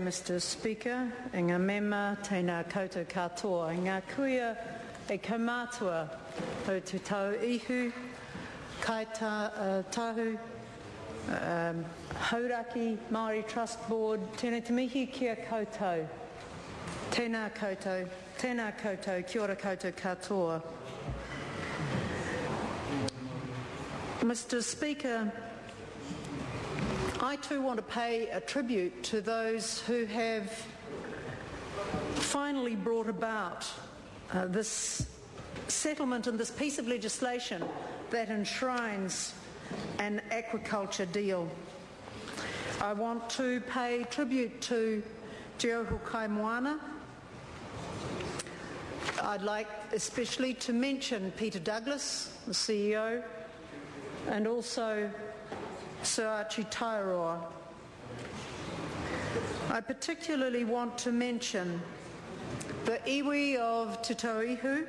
Mr. Speaker, e ngā mema tēnā koutou katoa, e ngā kuia e kaumātua o te tau ihu, kai tahu, hauraki, Maori Trust Board, tēnā te mihi kia koutou, tēnā koutou, kia ora koutou katoa. Mr. Speaker, I too want to pay a tribute to those who have finally brought about this settlement and this piece of legislation that enshrines an aquaculture deal. I want to pay tribute to Geohu Kaimoana. I'd like especially to mention Peter Douglas, the CEO, and also Sir Archie Tairoa. I particularly want to mention the iwi of Te Tauihu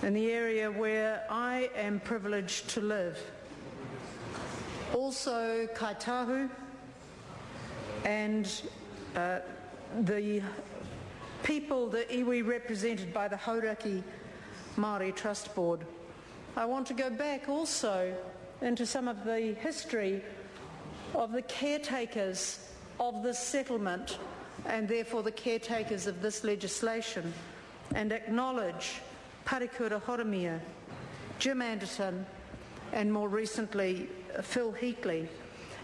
in the area where I am privileged to live. Also Kaitahu and the people, the iwi represented by the Hauraki Maori Trust Board. I want to go back also into some of the history of the caretakers of this settlement and therefore the caretakers of this legislation, and acknowledge Parikura Horomia, Jim Anderton, and more recently Phil Heatley,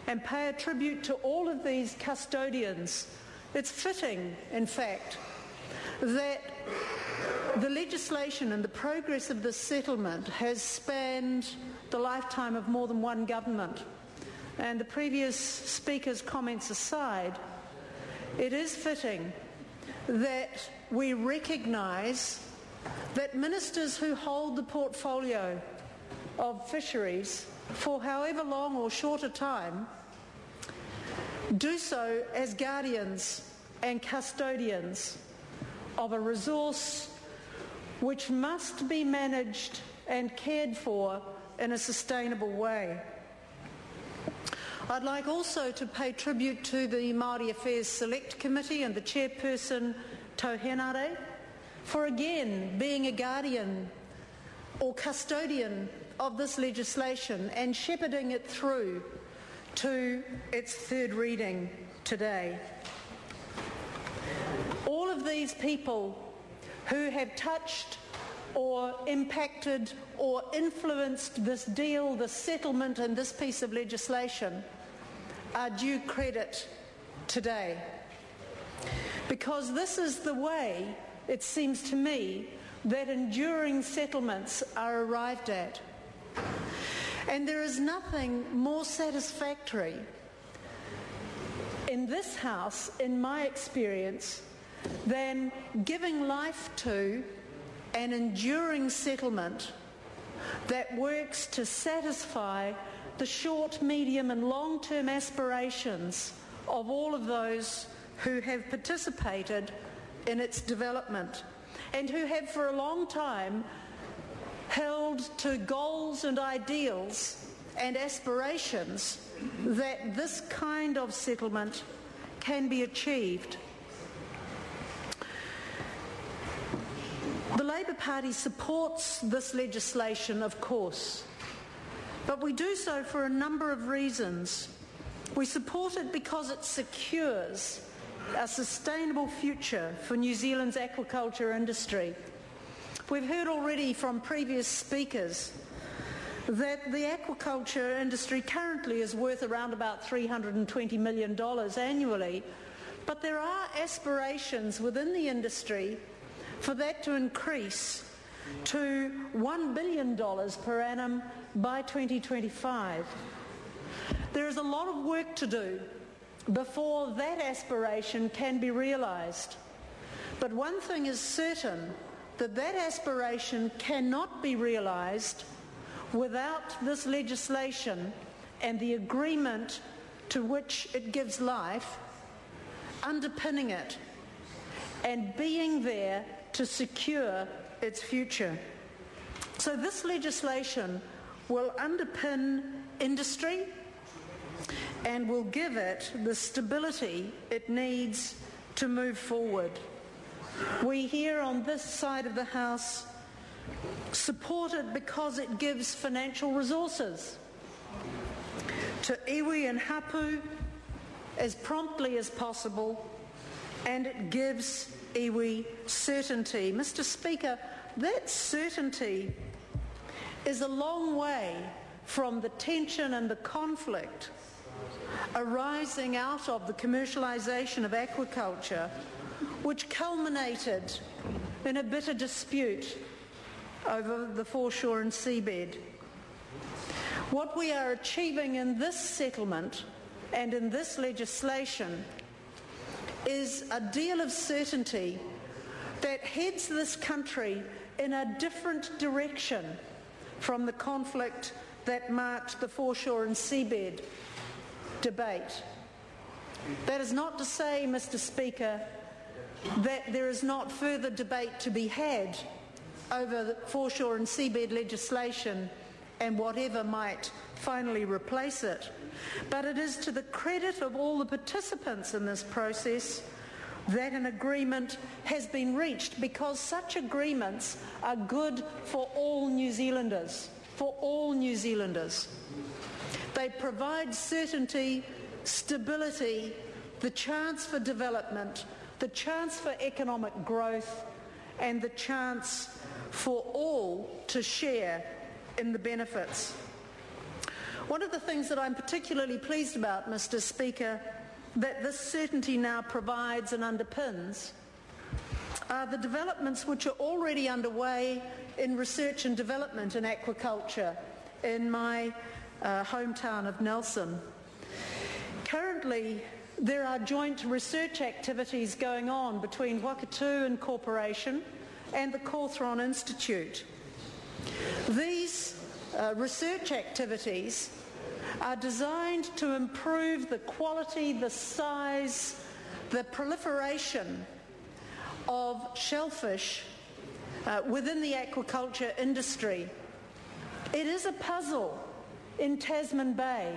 and pay a tribute to all of these custodians. It's fitting, in fact, that the legislation and the progress of this settlement has spanned the lifetime of more than one government. And the previous speaker's comments aside, it is fitting that we recognise that ministers who hold the portfolio of fisheries for however long or short a time do so as guardians and custodians of a resource which must be managed and cared for in a sustainable way. I'd like also to pay tribute to the Māori Affairs Select Committee and the chairperson, Tauhenare, for again being a guardian or custodian of this legislation and shepherding it through to its third reading today. All of these people who have touched or impacted or influenced this deal, this settlement and this piece of legislation are due credit today. Because this is the way, it seems to me, that enduring settlements are arrived at. And there is nothing more satisfactory in this House, in my experience, than giving life to an enduring settlement that works to satisfy the short, medium and long-term aspirations of all of those who have participated in its development and who have for a long time held to goals and ideals and aspirations that this kind of settlement can be achieved. The Labour Party supports this legislation, of course, but we do so for a number of reasons. We support it because it secures a sustainable future for New Zealand's aquaculture industry. We've heard already from previous speakers that the aquaculture industry currently is worth around about $320 million annually, but there are aspirations within the industry for that to increase to $1 billion per annum by 2025. There is a lot of work to do before that aspiration can be realised. But one thing is certain, that aspiration cannot be realised without this legislation and the agreement to which it gives life underpinning it and being there to secure its future. So this legislation will underpin industry, and will give it the stability it needs to move forward. We here on this side of the House support it because it gives financial resources to iwi and hapu as promptly as possible, and it gives iwi certainty. Mr. Speaker, that certainty is a long way from the tension and the conflict arising out of the commercialisation of aquaculture, which culminated in a bitter dispute over the foreshore and seabed. What we are achieving in this settlement and in this legislation is a deal of certainty that heads this country in a different direction from the conflict that marked the foreshore and seabed debate. That is not to say, Mr. Speaker, that there is not further debate to be had over the foreshore and seabed legislation and whatever might finally replace it. But it is to the credit of all the participants in this process that an agreement has been reached, because such agreements are good for all New Zealanders, They provide certainty, stability, the chance for development, the chance for economic growth, and the chance for all to share in the benefits. One of the things that I'm particularly pleased about, Mr. Speaker, that this certainty now provides and underpins are the developments which are already underway in research and development in aquaculture in my hometown of Nelson. Currently, there are joint research activities going on between Aquaculture Incorporation and the Cawthron Institute. These research activities are designed to improve the quality, the size, the proliferation of shellfish within the aquaculture industry. It is a puzzle in Tasman Bay,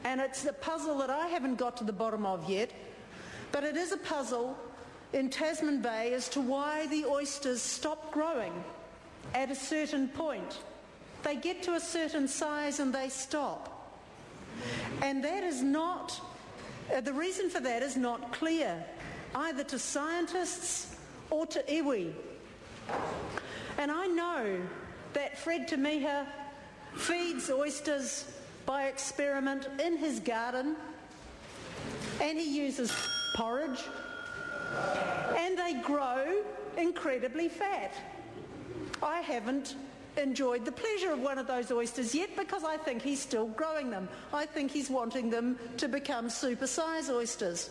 and it's a puzzle that I haven't got to the bottom of yet, but it is a puzzle in Tasman Bay as to why the oysters stop growing at a certain point. They get to a certain size and they stop. And that is not, the reason for that is not clear, either to scientists or to iwi. And I know that Fred Tamiha feeds oysters by experiment in his garden, and he uses porridge, and they grow incredibly fat. I haven't enjoyed the pleasure of one of those oysters yet because I think he's still growing them. I think he's wanting them to become super-size oysters.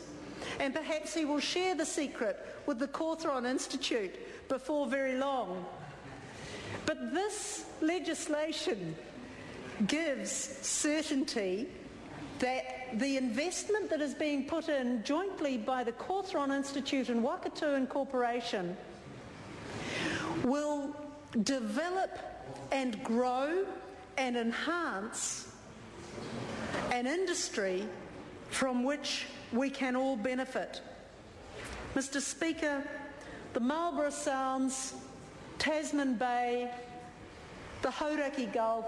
And perhaps he will share the secret with the Cawthron Institute before very long. But this legislation gives certainty that the investment that is being put in jointly by the Cawthron Institute and Aquaculture Incorporation will develop and grow and enhance an industry from which we can all benefit. Mr. Speaker, the Marlborough Sounds, Tasman Bay, the Hauraki Gulf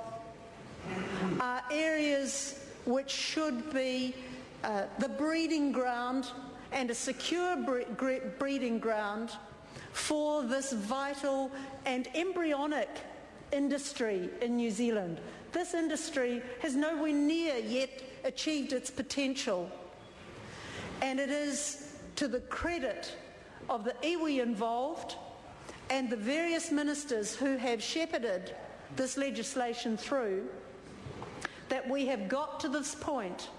are areas which should be the breeding ground and a secure breeding ground for this vital and embryonic industry in New Zealand. This industry has nowhere near yet achieved its potential, and it is to the credit of the iwi involved and the various ministers who have shepherded this legislation through that we have got to this point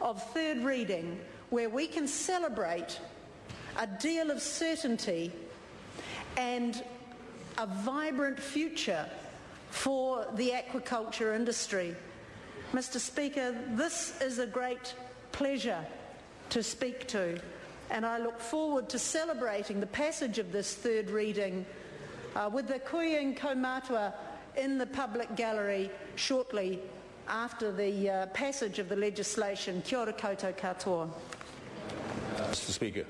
of third reading where we can celebrate a deal of certainty and a vibrant future for the aquaculture industry. Mr. Speaker, this is a great pleasure to speak to, and I look forward to celebrating the passage of this third reading with the Kuiing Kaumatua in the public gallery shortly after the passage of the legislation. Kia ora koutou katoa. Mr. Speaker.